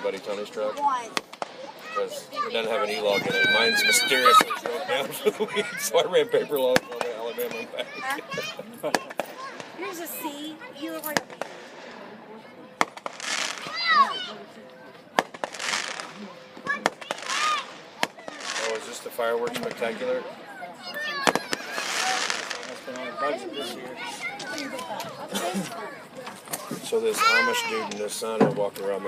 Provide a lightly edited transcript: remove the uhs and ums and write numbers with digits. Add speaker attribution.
Speaker 1: buddy Tony's truck. Because it doesn't have an E-log in it. Mine's mysteriously broke down for the week, so I ran paper logs all the way to Alabama and back.
Speaker 2: Here's a C. You look like a B.
Speaker 1: Oh, is this the fireworks spectacular?
Speaker 3: That's been on the budget this year.
Speaker 1: So this Amish dude and his son are walking around the